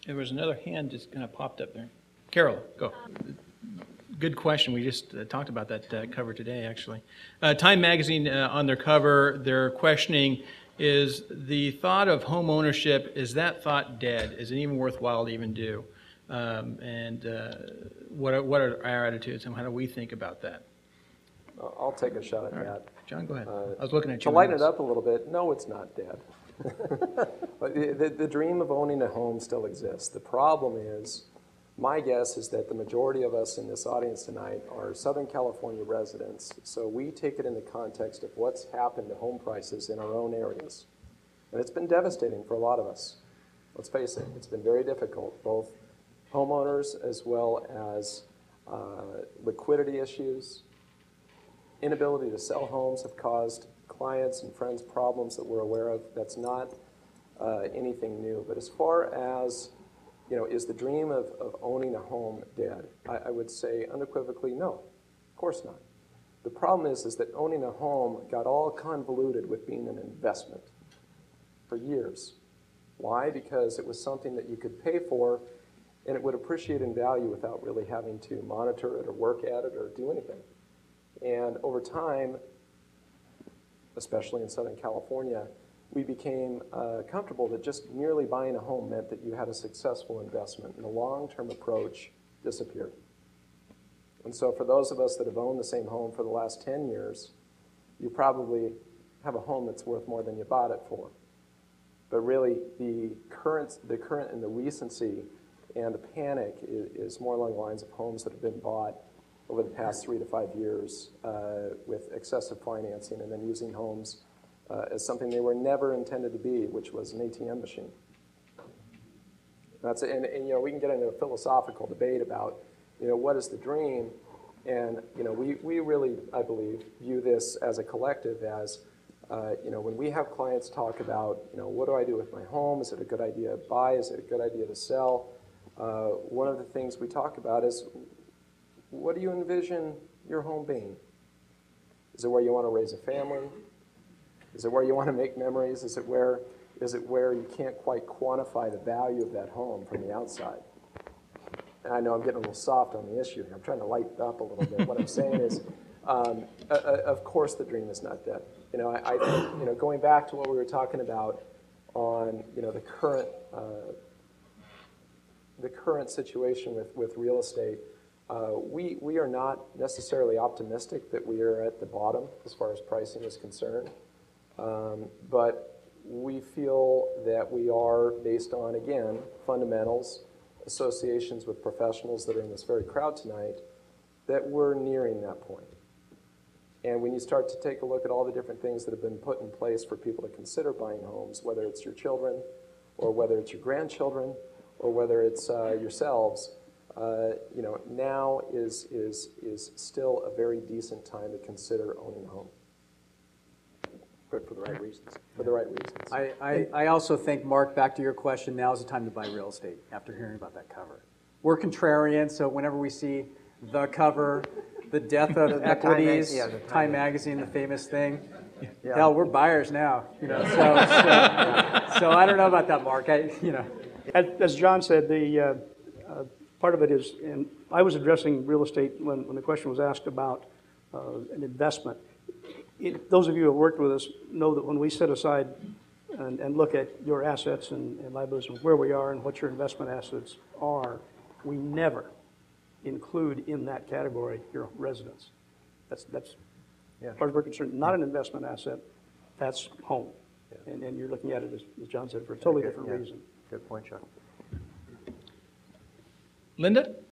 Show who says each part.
Speaker 1: There was another hand just kind of popped up there. Carol, go. Good question. We just talked about that cover today, actually. Time Magazine on their cover, they're questioning, is the thought of home ownership, is that thought dead? Is it even worthwhile to even do? What are our attitudes and how do we think about that?
Speaker 2: I'll take a shot at that.
Speaker 1: John, go ahead. I was looking at you.
Speaker 2: To lighten it up a little bit, no, it's not dead. But the dream of owning a home still exists. The problem is, my guess is that the majority of us in this audience tonight are Southern California residents, so we take it in the context of what's happened to home prices in our own areas. And it's been devastating for a lot of us. Let's face it, it's been very difficult, both homeowners as well as liquidity issues. Inability to sell homes have caused clients and friends problems that we're aware of. That's not anything new. But as far as, is the dream of owning a home dead? I would say unequivocally, no, of course not. The problem is that owning a home got all convoluted with being an investment for years. Why? Because it was something that you could pay for and it would appreciate in value without really having to monitor it or work at it or do anything. And over time, especially in Southern California, we became comfortable that just merely buying a home meant that you had a successful investment, and the long-term approach disappeared. And so for those of us that have owned the same home for the last 10 years, you probably have a home that's worth more than you bought it for. But really, the current and the recency and the panic is more along the lines of homes that have been bought over the past 3 to 5 years with excessive financing and then using homes as something they were never intended to be, which was an ATM machine. That's and we can get into a philosophical debate about what is the dream, and we really, I believe, view this as a collective as when we have clients talk about what do I do with my home? Is it a good idea to buy? Is it a good idea to sell? One of the things we talk about is, what do you envision your home being? Is it where you want to raise a family? Is it where you want to make memories? Is it where you can't quite quantify the value of that home from the outside? And I know I'm getting a little soft on the issue here. I'm trying to lighten it up a little bit. What I'm saying is, of course the dream is not dead. I think, going back to what we were talking about on, the current situation with real estate, we are not necessarily optimistic that we are at the bottom as far as pricing is concerned. But we feel that we are, based on, again, fundamentals, associations with professionals that are in this very crowd tonight, that we're nearing that point. And when you start to take a look at all the different things that have been put in place for people to consider buying homes, whether it's your children, or whether it's your grandchildren, or whether it's yourselves, now is still a very decent time to consider owning a home. But for the right reasons. For the right reasons.
Speaker 3: I also think, Mark, back to your question, now is the time to buy real estate after hearing about that cover. We're contrarian, so whenever we see the cover, the death of equities, Time Magazine, the famous thing, hell, we're buyers now. So I don't know about that, Mark.
Speaker 4: As John said, the part of it is, and I was addressing real estate when the question was asked about an investment. Those of you who have worked with us know that when we set aside and look at your assets and liabilities and where we are and what your investment assets are, we never include in that category your residence. That's as far as we're concerned, not an investment asset, that's home. Yeah. And you're looking at it, as John said, for a totally different reason.
Speaker 2: Good point, Chuck.
Speaker 1: Linda?